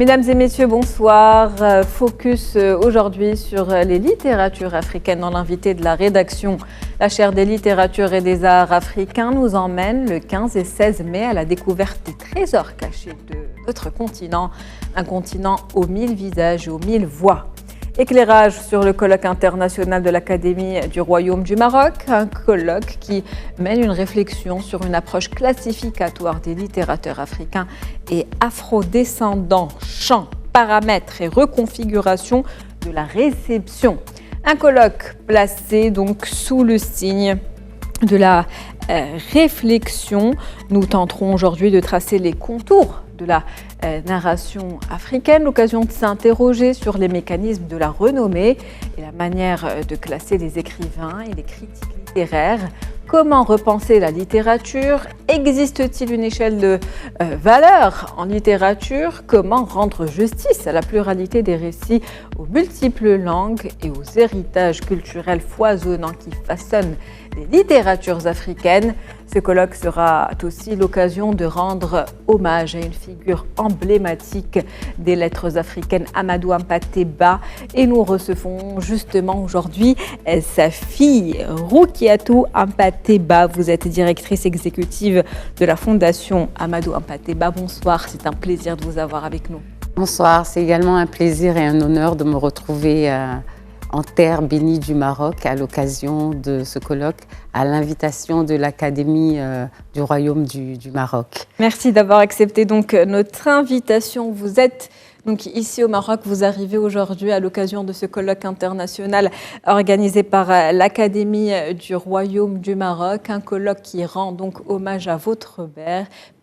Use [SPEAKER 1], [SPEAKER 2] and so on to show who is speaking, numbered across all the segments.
[SPEAKER 1] Mesdames et messieurs, bonsoir. Focus aujourd'hui sur les littératures africaines. Dans l'invité de la rédaction, la chaire des littératures et des arts africains nous emmène le 15 et 16 mai à la découverte des trésors cachés de notre continent. Un continent aux 1000 visages et aux 1000 voix. Éclairage sur le colloque international de l'Académie du Royaume du Maroc, un colloque qui mène une réflexion sur une approche classificatoire des littérateurs africains et afrodescendants, champs, paramètres et reconfiguration de la réception. Un colloque placé donc sous le signe de la réflexion. Nous tenterons aujourd'hui de tracer les contours de la narration africaine, l'occasion de s'interroger sur les mécanismes de la renommée et la manière de classer les écrivains et les critiques littéraires. Comment repenser la littérature? Existe-t-il une échelle de valeur en littérature? Comment rendre justice à la pluralité des récits, aux multiples langues et aux héritages culturels foisonnants qui façonnent les littératures africaines? Ce colloque sera aussi l'occasion de rendre hommage à une figure emblématique des lettres africaines, Amadou Hampâté Bâ. Et nous recevons justement aujourd'hui sa fille, Roukiatou Hampâté Bâ. Vous êtes directrice exécutive de la Fondation Amadou Hampâté Bâ. Bonsoir, c'est un plaisir de vous avoir avec nous.
[SPEAKER 2] Bonsoir, c'est également un plaisir et un honneur de me retrouver en terre bénie du Maroc à l'occasion de ce colloque, à l'invitation de l'Académie du Royaume du Maroc.
[SPEAKER 1] Merci d'avoir accepté donc notre invitation. Vous êtes donc ici au Maroc, vous arrivez aujourd'hui à l'occasion de ce colloque international organisé par l'Académie du Royaume du Maroc, un colloque qui rend donc hommage à votre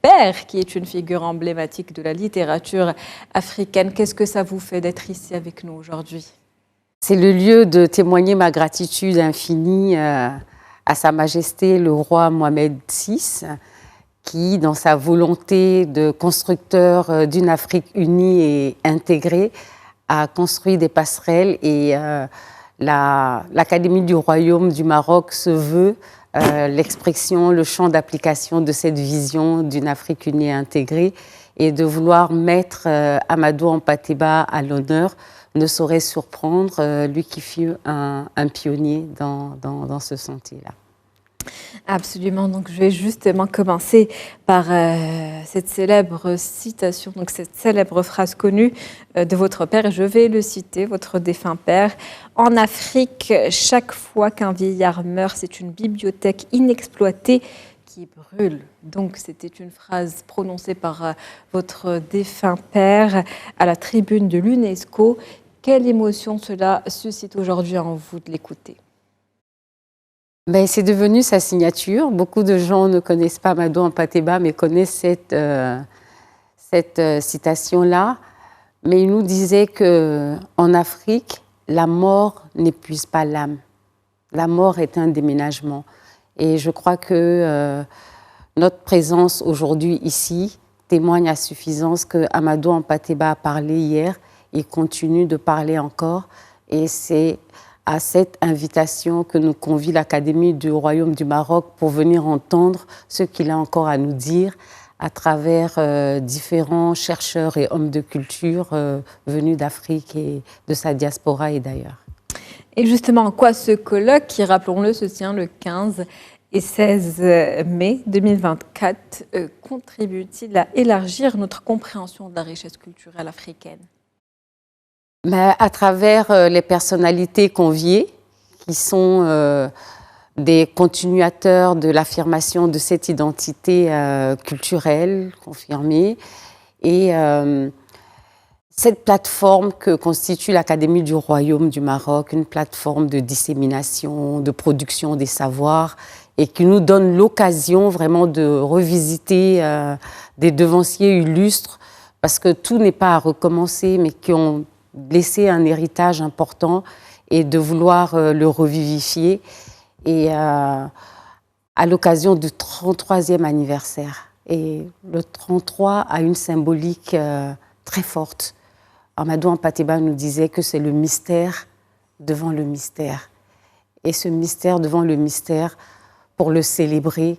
[SPEAKER 1] père qui est une figure emblématique de la littérature africaine. Qu'est-ce que ça vous fait d'être ici avec nous aujourd'hui ?
[SPEAKER 2] C'est le lieu de témoigner ma gratitude infinie à Sa Majesté le roi Mohamed VI, qui, dans sa volonté de constructeur d'une Afrique unie et intégrée, a construit des passerelles et l'Académie du Royaume du Maroc se veut l'expression, le champ d'application de cette vision d'une Afrique unie et intégrée, et de vouloir mettre Amadou Hampâté Bâ à l'honneur ne saurait surprendre, lui qui fut un pionnier dans ce sentier-là.
[SPEAKER 1] Absolument, donc je vais justement commencer par cette célèbre citation, donc cette célèbre phrase connue de votre père, et je vais le citer, votre défunt père. En Afrique, chaque fois qu'un vieillard meurt, c'est une bibliothèque inexploitée qui brûle. Donc c'était une phrase prononcée par votre défunt père à la tribune de l'UNESCO. Quelle émotion cela suscite aujourd'hui en vous de l'écouter?
[SPEAKER 2] C'est devenu sa signature. Beaucoup de gens ne connaissent pas Amadou Hampâté Bâ, mais connaissent cette citation-là. Mais il nous disait qu'en Afrique, la mort n'épuise pas l'âme. La mort est un déménagement. Et je crois que notre présence aujourd'hui ici témoigne à suffisance que Amadou Hampâté Bâ a parlé hier et continue de parler encore. Et c'est à cette invitation que nous convie l'Académie du Royaume du Maroc pour venir entendre ce qu'il a encore à nous dire à travers différents chercheurs et hommes de culture venus d'Afrique et de sa diaspora et d'ailleurs.
[SPEAKER 1] Et justement, en quoi ce colloque, qui, rappelons-le, se tient le 15 et 16 mai 2024, contribue-t-il à élargir notre compréhension de la richesse culturelle africaine?
[SPEAKER 2] À travers les personnalités conviées, qui sont des continuateurs de l'affirmation de cette identité culturelle confirmée, et cette plateforme que constitue l'Académie du Royaume du Maroc, une plateforme de dissémination, de production des savoirs, et qui nous donne l'occasion vraiment de revisiter des devanciers illustres, parce que tout n'est pas à recommencer, mais qui ont laissé un héritage important et de vouloir le revivifier. Et à l'occasion du 33e anniversaire. Et le 33 a une symbolique très forte. Amadou Hampâté Bâ nous disait que c'est le mystère devant le mystère. Et ce mystère devant le mystère, pour le célébrer,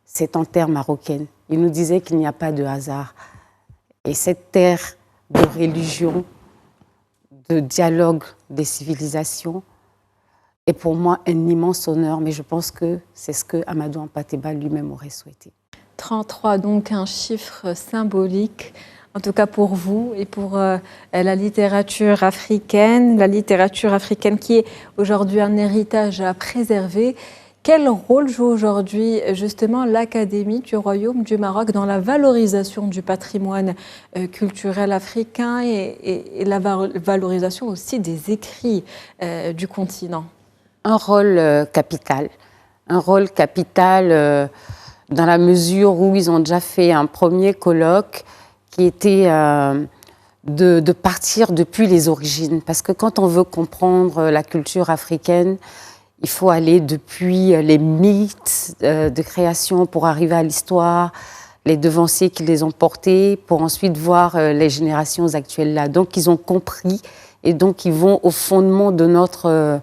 [SPEAKER 2] c'est en terre marocaine. Il nous disait qu'il n'y a pas de hasard. Et cette terre de religion, de dialogue des civilisations. Et pour moi, un immense honneur, mais je pense que c'est ce que Amadou Hampâté-Bâ lui-même aurait souhaité.
[SPEAKER 1] 33, donc un chiffre symbolique, en tout cas pour vous et pour la littérature africaine qui est aujourd'hui un héritage à préserver. Quel rôle joue aujourd'hui justement l'Académie du Royaume du Maroc dans la valorisation du patrimoine culturel africain et la valorisation aussi des écrits du continent?
[SPEAKER 2] Un rôle capital. Un rôle capital dans la mesure où ils ont déjà fait un premier colloque qui était de partir depuis les origines. Parce que quand on veut comprendre la culture africaine, il faut aller depuis les mythes de création pour arriver à l'histoire, les devanciers qui les ont portés, pour ensuite voir les générations actuelles là. Donc ils ont compris et donc ils vont au fondement de notre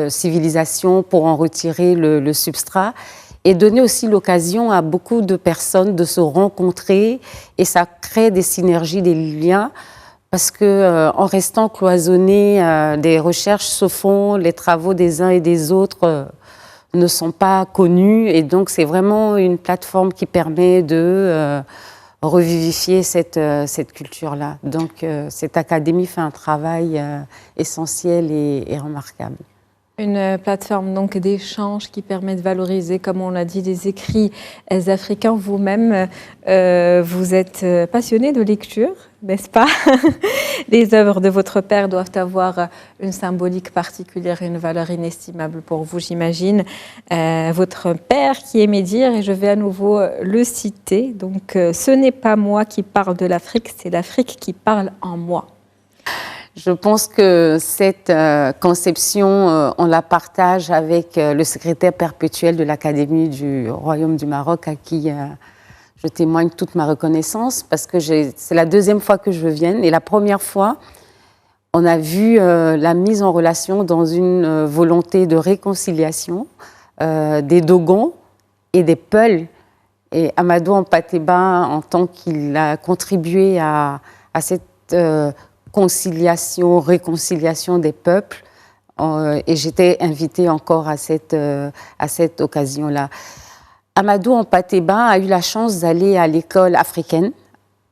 [SPEAKER 2] civilisation pour en retirer le substrat et donner aussi l'occasion à beaucoup de personnes de se rencontrer et ça crée des synergies, des liens. Parce qu'en restant cloisonnés, des recherches se font, les travaux des uns et des autres ne sont pas connus. Et donc, c'est vraiment une plateforme qui permet de revivifier cette culture-là. Donc, cette académie fait un travail essentiel et remarquable.
[SPEAKER 1] Une plateforme donc d'échange qui permet de valoriser, comme on l'a dit, des écrits africains. Vous-même, vous êtes passionné de lecture, n'est-ce pas? Les œuvres de votre père doivent avoir une symbolique particulière et une valeur inestimable pour vous, j'imagine. Votre père qui aimait dire, et je vais à nouveau le citer, donc ce n'est pas moi qui parle de l'Afrique, c'est l'Afrique qui parle en moi.
[SPEAKER 2] Je pense que cette conception, on la partage avec le secrétaire perpétuel de l'Académie du Royaume du Maroc, à qui je témoigne toute ma reconnaissance, parce que c'est la deuxième fois que je viens. Et la première fois, on a vu la mise en relation dans une volonté de réconciliation des Dogons et des Peuls. Et Amadou Hampâté-Bâ, en tant qu'il a contribué à cette conciliation, réconciliation des peuples, et j'étais invitée encore à cette occasion-là. Amadou Hampâté-Bâ a eu la chance d'aller à l'école africaine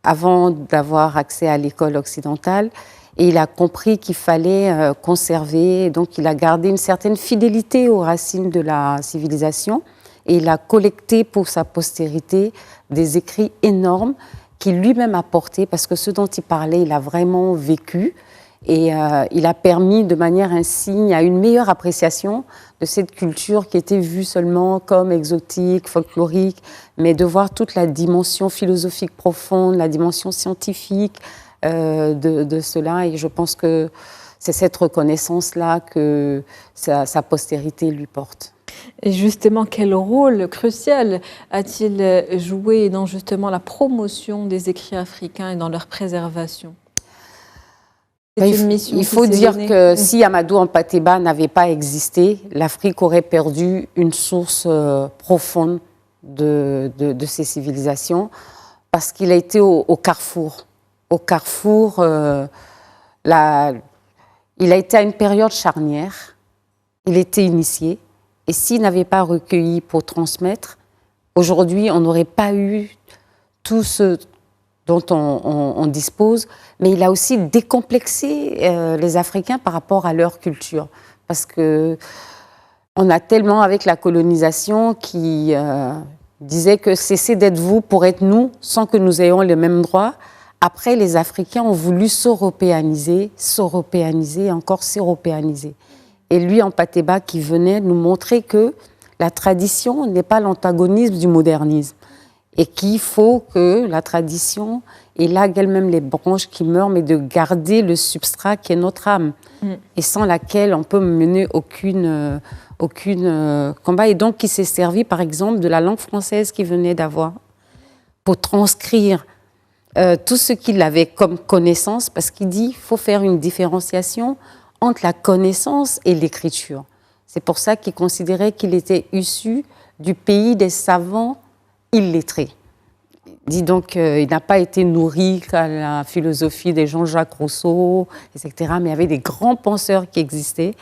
[SPEAKER 2] avant d'avoir accès à l'école occidentale, et il a compris qu'il fallait conserver, donc il a gardé une certaine fidélité aux racines de la civilisation, et il a collecté pour sa postérité des écrits énormes qu'il lui-même a porté, parce que ce dont il parlait, il a vraiment vécu. Et il a permis de manière insigne à une meilleure appréciation de cette culture qui était vue seulement comme exotique, folklorique, mais de voir toute la dimension philosophique profonde, la dimension scientifique de cela. Et je pense que c'est cette reconnaissance-là que sa postérité lui porte.
[SPEAKER 1] Et justement, quel rôle crucial a-t-il joué dans justement la promotion des écrits africains et dans leur préservation?
[SPEAKER 2] Il faut dire que si Amadou Hampâté-Bâ n'avait pas existé, l'Afrique aurait perdu une source profonde de ces civilisations, parce qu'il a été au carrefour. Au carrefour, il a été à une période charnière, il était initié. Et s'il n'avait pas recueilli pour transmettre, aujourd'hui, on n'aurait pas eu tout ce dont on dispose. Mais il a aussi décomplexé les Africains par rapport à leur culture. Parce qu'on a tellement, avec la colonisation, qui disait que cessez d'être vous pour être nous, sans que nous ayons les mêmes droits. Après, les Africains ont voulu s'européaniser et encore s'européaniser. Et lui, Hampâté-Bâ, qui venait nous montrer que la tradition n'est pas l'antagonisme du modernisme et qu'il faut que la tradition élague elle-même les branches qui meurent, mais de garder le substrat qui est notre âme et sans laquelle on peut mener aucune combat. Et donc, il s'est servi, par exemple, de la langue française qu'il venait d'avoir pour transcrire tout ce qu'il avait comme connaissance, parce qu'il dit qu'il faut faire une différenciation entre la connaissance et l'écriture. C'est pour ça qu'il considérait qu'il était issu du pays des savants illettrés. dit donc il n'a pas été nourri qu'à la philosophie des Jean-Jacques Rousseau, etc. Mais il y avait des grands penseurs qui existaient.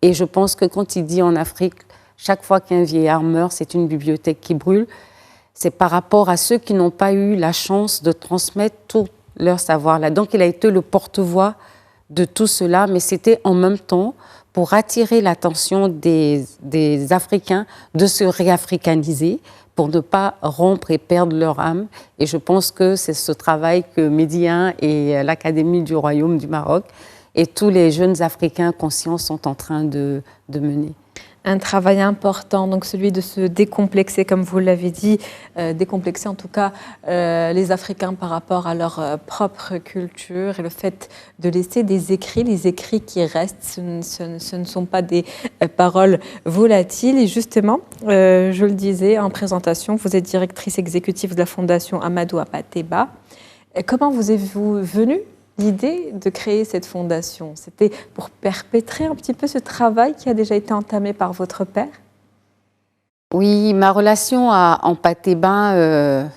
[SPEAKER 2] Et je pense que quand il dit en Afrique, chaque fois qu'un vieillard meurt, c'est une bibliothèque qui brûle, c'est par rapport à ceux qui n'ont pas eu la chance de transmettre tout leur savoir là. Donc il a été le porte-voix de tout cela, mais c'était en même temps pour attirer l'attention des Africains de se réafricaniser, pour ne pas rompre et perdre leur âme. Et je pense que c'est ce travail que Médien et l'Académie du Royaume du Maroc et tous les jeunes Africains conscients sont en train de mener.
[SPEAKER 1] Un travail important, donc celui de se décomplexer, comme vous l'avez dit, décomplexer en tout cas les Africains par rapport à leur propre culture et le fait de laisser des écrits, les écrits qui restent, ce ne sont pas des paroles volatiles. Et justement, je le disais en présentation, vous êtes directrice exécutive de la Fondation Amadou Hampâté-Bâ. Comment vous êtes-vous venue l'idée de créer cette fondation? C'était pour perpétrer un petit peu ce travail qui a déjà été entamé par votre père?
[SPEAKER 2] Oui, ma relation à Hampâté-Bâ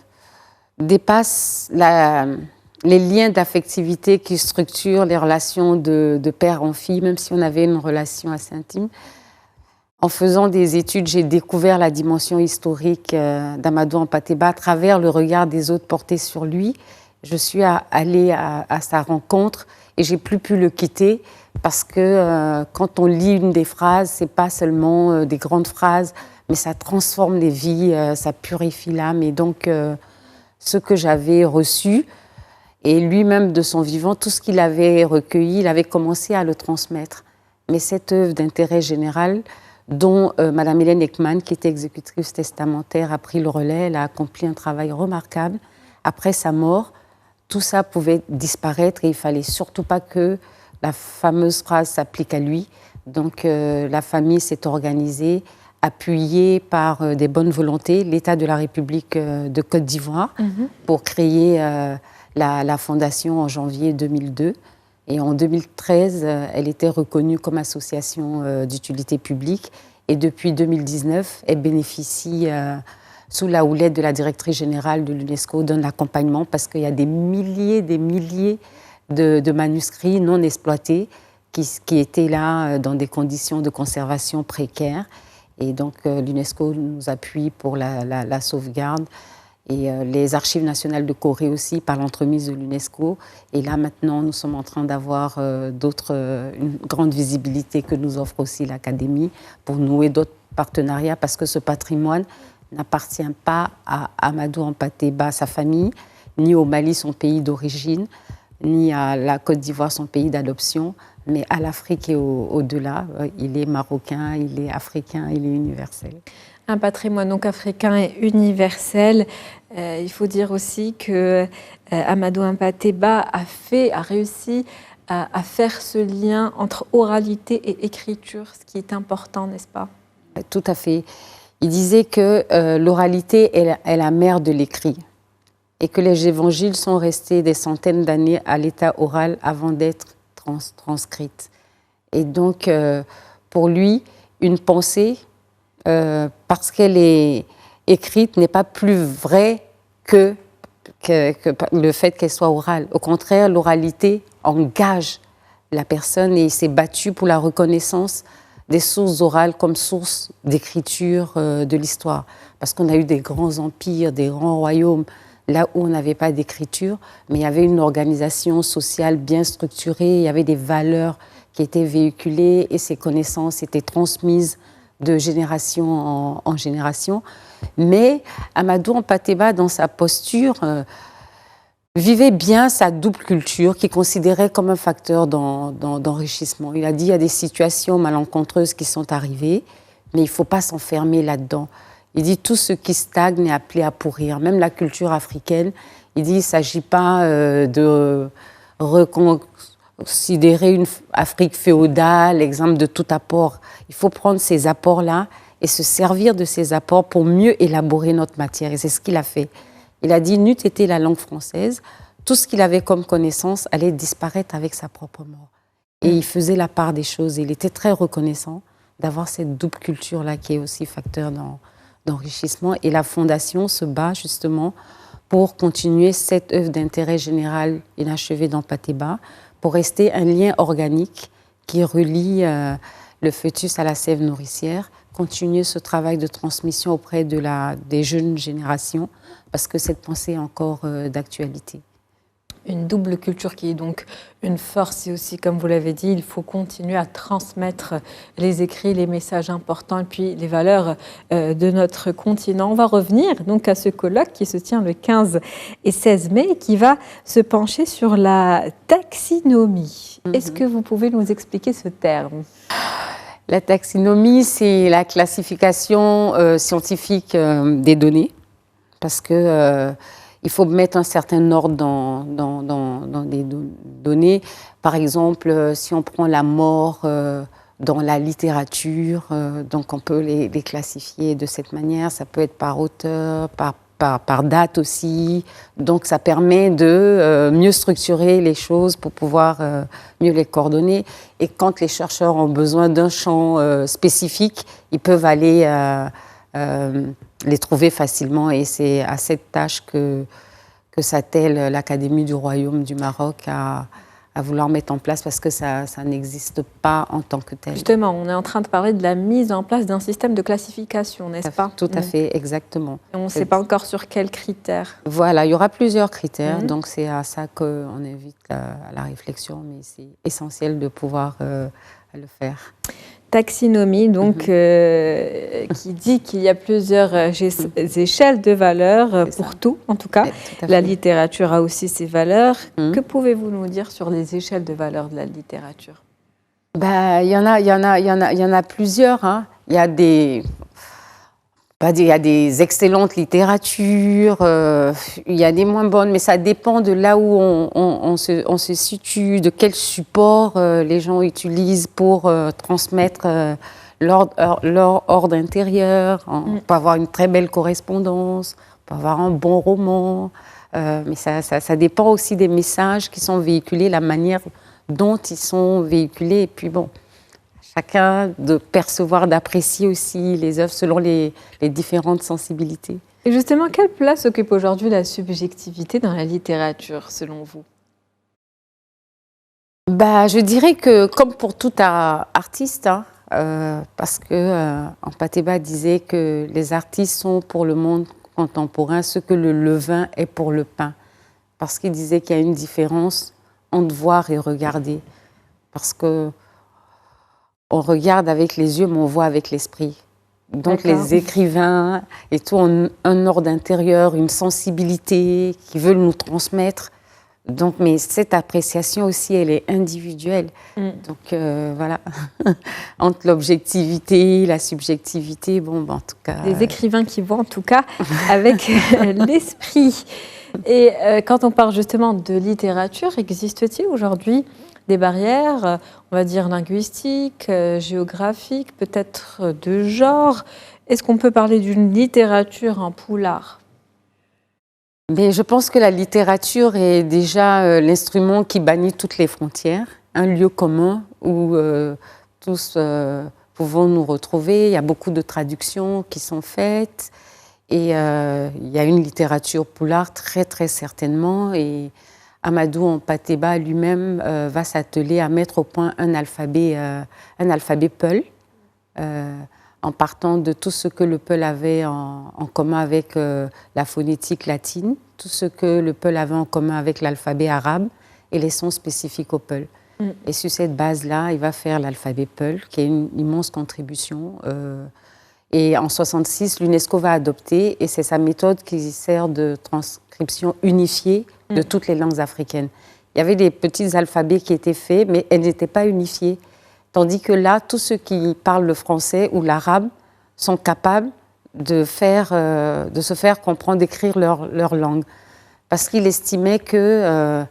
[SPEAKER 2] dépasse les liens d'affectivité qui structurent les relations de père en fille, même si on avait une relation assez intime. En faisant des études, j'ai découvert la dimension historique d'Amadou Hampâté-Bâ à travers le regard des autres porté sur lui. Je suis allée à sa rencontre et j'ai plus pu le quitter parce que quand on lit une des phrases, c'est pas seulement des grandes phrases, mais ça transforme les vies, ça purifie l'âme. Et donc, ce que j'avais reçu, et lui-même de son vivant, tout ce qu'il avait recueilli, il avait commencé à le transmettre. Mais cette œuvre d'intérêt général, dont Madame Hélène Ekman, qui était exécutrice testamentaire, a pris le relais, elle a accompli un travail remarquable. Après sa mort, tout ça pouvait disparaître et il ne fallait surtout pas que la fameuse phrase s'applique à lui. Donc la famille s'est organisée, appuyée par des bonnes volontés, l'État de la République de Côte d'Ivoire, pour créer la fondation en janvier 2002. Et en 2013, elle était reconnue comme association d'utilité publique. Et depuis 2019, elle bénéficie sous la houlette de la directrice générale de l'UNESCO, d'un accompagnement parce qu'il y a des milliers de manuscrits non exploités qui étaient là dans des conditions de conservation précaires. Et donc l'UNESCO nous appuie pour la sauvegarde. Et les archives nationales de Corée aussi, par l'entremise de l'UNESCO. Et là, maintenant, nous sommes en train d'avoir une grande visibilité que nous offre aussi l'Académie pour nouer d'autres partenariats parce que ce patrimoine n'appartient pas à Amadou Hampâté-Bâ, sa famille, ni au Mali, son pays d'origine, ni à la Côte d'Ivoire, son pays d'adoption, mais à l'Afrique et au-delà. Il est marocain, il est africain, il est universel.
[SPEAKER 1] Un patrimoine donc africain et universel. Il faut dire aussi que Amadou Hampâté-Bâ a réussi à faire ce lien entre oralité et écriture, ce qui est important, n'est-ce pas?
[SPEAKER 2] Tout à fait. Il disait que l'oralité est la mère de l'écrit et que les évangiles sont restés des centaines d'années à l'état oral avant d'être transcrites. Et donc, pour lui, une pensée, parce qu'elle est écrite, n'est pas plus vraie que le fait qu'elle soit orale. Au contraire, l'oralité engage la personne et il s'est battu pour la reconnaissance des sources orales comme source d'écriture de l'histoire. Parce qu'on a eu des grands empires, des grands royaumes, là où on n'avait pas d'écriture, mais il y avait une organisation sociale bien structurée, il y avait des valeurs qui étaient véhiculées et ces connaissances étaient transmises de génération en génération. Mais Amadou Hampâté-Bâ, dans sa posture, vivait bien sa double culture qu'il considérait comme un facteur d'enrichissement. Il a dit qu'il y a des situations malencontreuses qui sont arrivées, mais il ne faut pas s'enfermer là-dedans. Il dit tout ce qui stagne est appelé à pourrir. Même la culture africaine, il dit qu'il ne s'agit pas de reconsidérer une Afrique féodale, exemple de tout apport. Il faut prendre ces apports-là et se servir de ces apports pour mieux élaborer notre matière. Et c'est ce qu'il a fait. Il a dit, n'eût été la langue française, tout ce qu'il avait comme connaissance allait disparaître avec sa propre mort. Et il faisait la part des choses. Il était très reconnaissant d'avoir cette double culture-là qui est aussi facteur d'enrichissement. Et la Fondation se bat justement pour continuer cette œuvre d'intérêt général inachevée dans Pateba, pour rester un lien organique qui relie le fœtus à la sève nourricière, continuer ce travail de transmission auprès des jeunes générations, parce que cette pensée est encore d'actualité.
[SPEAKER 1] Une double culture qui est donc une force et aussi, comme vous l'avez dit, il faut continuer à transmettre les écrits, les messages importants et puis les valeurs de notre continent. On va revenir donc à ce colloque qui se tient le 15 et 16 mai et qui va se pencher sur la taxinomie. Est-ce que vous pouvez nous expliquer ce terme ?
[SPEAKER 2] La taxinomie, c'est la classification scientifique des données, parce que il faut mettre un certain ordre dans des données. Par exemple, si on prend la mort dans la littérature, donc on peut les classifier de cette manière. Ça peut être par auteur, par date aussi. Donc ça permet de mieux structurer les choses pour pouvoir mieux les coordonner. Et quand les chercheurs ont besoin d'un champ spécifique, ils peuvent aller les trouver facilement. Et c'est à cette tâche que s'attelle l'Académie du Royaume du Maroc à vouloir mettre en place, parce que ça n'existe pas en tant que tel.
[SPEAKER 1] Justement, on est en train de parler de la mise en place d'un système de classification, n'est-ce pas ?
[SPEAKER 2] Tout à fait, exactement.
[SPEAKER 1] Et on ne sait pas encore sur quels critères.
[SPEAKER 2] Voilà, il y aura plusieurs critères, donc c'est à ça qu'on invite à la réflexion, mais c'est essentiel de pouvoir le faire.
[SPEAKER 1] Taxinomie, donc, qui dit qu'il y a plusieurs échelles de valeurs pour tout, en tout cas. Tout la littérature a aussi ses valeurs. Que pouvez-vous nous dire sur les échelles de valeurs de la littérature ?
[SPEAKER 2] Il y en a plusieurs. Hein. Il y a des excellentes littératures, il y a des moins bonnes, mais ça dépend de là où on se situe, de quel support les gens utilisent pour transmettre leur ordre intérieur. On peut avoir une très belle correspondance, on peut avoir un bon roman, mais ça dépend aussi des messages qui sont véhiculés, la manière dont ils sont véhiculés, et puis bon, chacun de percevoir, d'apprécier aussi les œuvres selon les différentes sensibilités.
[SPEAKER 1] Et justement, quelle place occupe aujourd'hui la subjectivité dans la littérature, selon vous ?
[SPEAKER 2] Je dirais que, comme pour tout artiste, parce que Pateba disait que les artistes sont pour le monde contemporain ce que le levain est pour le pain. Parce qu'il disait qu'il y a une différence entre voir et regarder. Parce que on regarde avec les yeux, mais on voit avec l'esprit. Donc les écrivains et tout ont un ordre intérieur, une sensibilité qu'ils veulent nous transmettre. Donc, mais cette appréciation aussi, elle est individuelle. Donc voilà, entre l'objectivité, la subjectivité, en tout cas...
[SPEAKER 1] Des écrivains qui voient en tout cas avec l'esprit. Et quand on parle justement de littérature, existe-t-il aujourd'hui des barrières, on va dire linguistiques, géographiques, peut-être de genre? Est-ce qu'on peut parler d'une littérature en poulard?
[SPEAKER 2] Mais je pense que la littérature est déjà l'instrument qui bannit toutes les frontières, un lieu commun où tous pouvons nous retrouver. Il y a beaucoup de traductions qui sont faites et il y a une littérature poulard très très certainement. Et Amadou Pateba lui-même va s'atteler à mettre au point un alphabet Peul, en partant de tout ce que le Peul avait en commun avec la phonétique latine, tout ce que le Peul avait en commun avec l'alphabet arabe et les sons spécifiques au Peul. Et sur cette base-là, il va faire l'alphabet Peul, qui est une immense contribution. Et en 1966, l'UNESCO va adopter, et c'est sa méthode qui sert de transcription unifiée de toutes les langues africaines. Il y avait des petits alphabets qui étaient faits, mais elles n'étaient pas unifiées. Tandis que là, tous ceux qui parlent le français ou l'arabe sont capables de se faire comprendre, d'écrire leur langue. Parce qu'il estimait que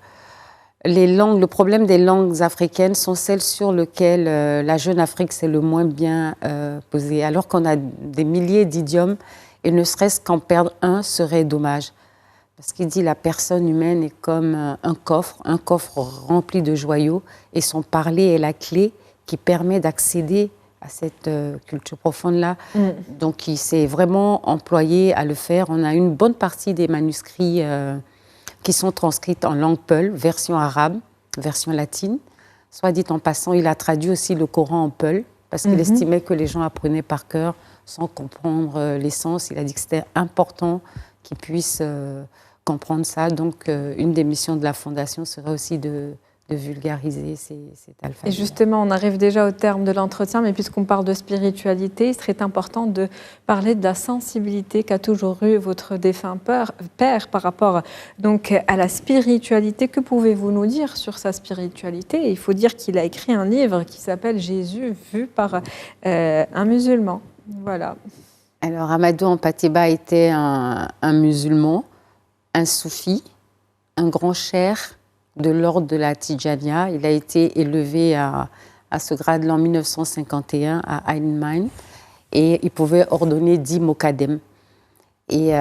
[SPEAKER 2] le problème des langues africaines sont celles sur lesquelles la jeune Afrique s'est le moins bien posée. Alors qu'on a des milliers d'idiomes, et ne serait-ce qu'en perdre un serait dommage. Parce qu'il dit la personne humaine est comme un coffre rempli de joyaux, et son parler est la clé qui permet d'accéder cette culture profonde-là. Donc, il s'est vraiment employé à le faire. On a une bonne partie des manuscrits qui sont transcrits en langue peul, version arabe, version latine. Soit dit en passant, il a traduit aussi le Coran en peul, parce qu'il estimait que les gens apprenaient par cœur sans comprendre l'essence. Il a dit que c'était important qu'ils puissent comprendre ça. Donc, une des missions de la Fondation serait aussi de vulgariser cet alphabet.
[SPEAKER 1] Et justement, on arrive déjà au terme de l'entretien, mais puisqu'on parle de spiritualité, il serait important de parler de la sensibilité qu'a toujours eue votre défunt père par rapport donc, à la spiritualité. Que pouvez-vous nous dire sur sa spiritualité? Il faut dire qu'il a écrit un livre qui s'appelle « Jésus vu par un musulman ». Voilà.
[SPEAKER 2] Alors, Amadou Hampâté-Bâ était un musulman, un soufi, un grand cheikh de l'ordre de la Tidjania. Il a été élevé à ce grade-là en 1951 à Ain Mine et il pouvait ordonner 10 mokadem. Et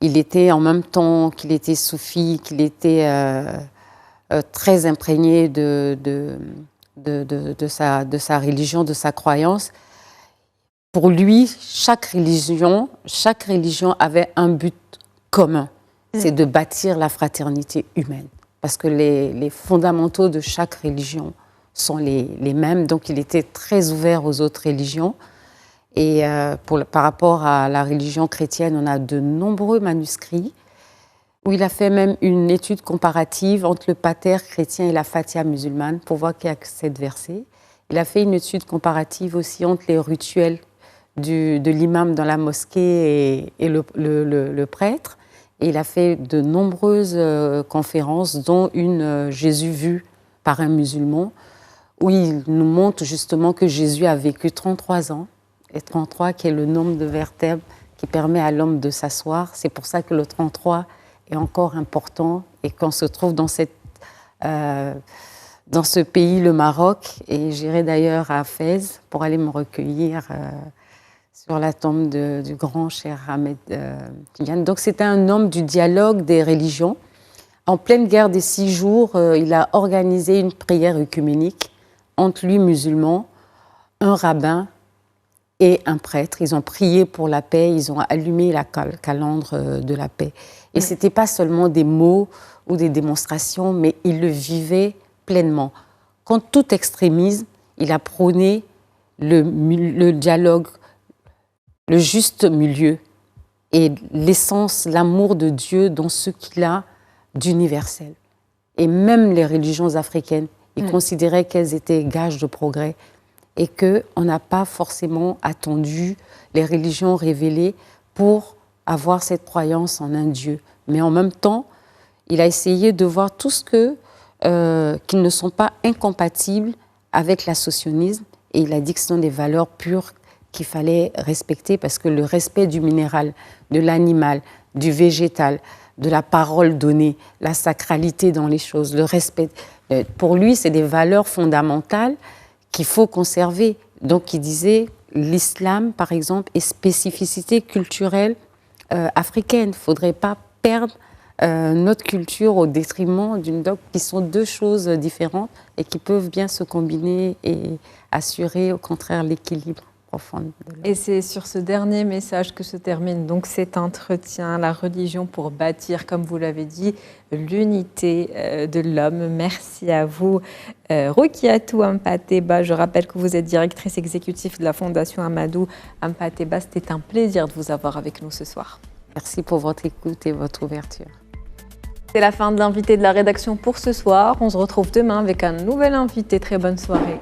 [SPEAKER 2] il était, en même temps qu'il était soufi, qu'il était très imprégné de sa religion, de sa croyance. Pour lui, chaque religion avait un but commun, c'est de bâtir la fraternité humaine. Parce que les fondamentaux de chaque religion sont les mêmes. Donc, il était très ouvert aux autres religions. Et par rapport à la religion chrétienne, on a de nombreux manuscrits où il a fait même une étude comparative entre le pater chrétien et la Fatiha musulmane pour voir qu'il y a que 7 versets. Il a fait une étude comparative aussi entre les rituels de l'imam dans la mosquée et le prêtre. Et il a fait de nombreuses conférences, dont une Jésus vu par un musulman, où il nous montre justement que Jésus a vécu 33 ans, et 33 qui est le nombre de vertèbres qui permet à l'homme de s'asseoir. C'est pour ça que le 33 est encore important et qu'on se trouve dans ce pays, le Maroc. Et j'irai d'ailleurs à Fès pour aller me recueillir sur la tombe du grand Cheikh Ahmed Tidiane. Donc c'était un homme du dialogue des religions. En pleine guerre des 6 jours, il a organisé une prière œcuménique entre lui, musulman, un rabbin et un prêtre. Ils ont prié pour la paix, ils ont allumé la calandre de la paix. Et ce n'était pas seulement des mots ou des démonstrations, mais il le vivait pleinement. Contre tout extrémisme, il a prôné le dialogue, le juste milieu et l'essence, l'amour de Dieu dans ce qu'il a d'universel. Et même les religions africaines, ils considéraient qu'elles étaient gages de progrès et qu'on n'a pas forcément attendu les religions révélées pour avoir cette croyance en un Dieu. Mais en même temps, il a essayé de voir tout ce qu'ils ne sont pas incompatibles avec l'associationnisme et il a dit que ce sont des valeurs pures qu'il fallait respecter parce que le respect du minéral, de l'animal, du végétal, de la parole donnée, la sacralité dans les choses, le respect, pour lui, c'est des valeurs fondamentales qu'il faut conserver. Donc, il disait, l'islam, par exemple, est spécificité culturelle africaine. Il ne faudrait pas perdre notre culture au détriment d'une dogme, qui sont 2 choses différentes et qui peuvent bien se combiner et assurer, au contraire, l'équilibre.
[SPEAKER 1] Et c'est sur ce dernier message que se termine donc cet entretien, la religion pour bâtir, comme vous l'avez dit, l'unité de l'homme. Merci à vous, Roukiatou Hampâté-Bâ. Je rappelle que vous êtes directrice exécutive de la Fondation Amadou Hampâté-Bâ. C'était un plaisir de vous avoir avec nous ce soir.
[SPEAKER 2] Merci pour votre écoute et votre ouverture.
[SPEAKER 1] C'est la fin de l'invité de la rédaction pour ce soir. On se retrouve demain avec un nouvel invité. Très bonne soirée.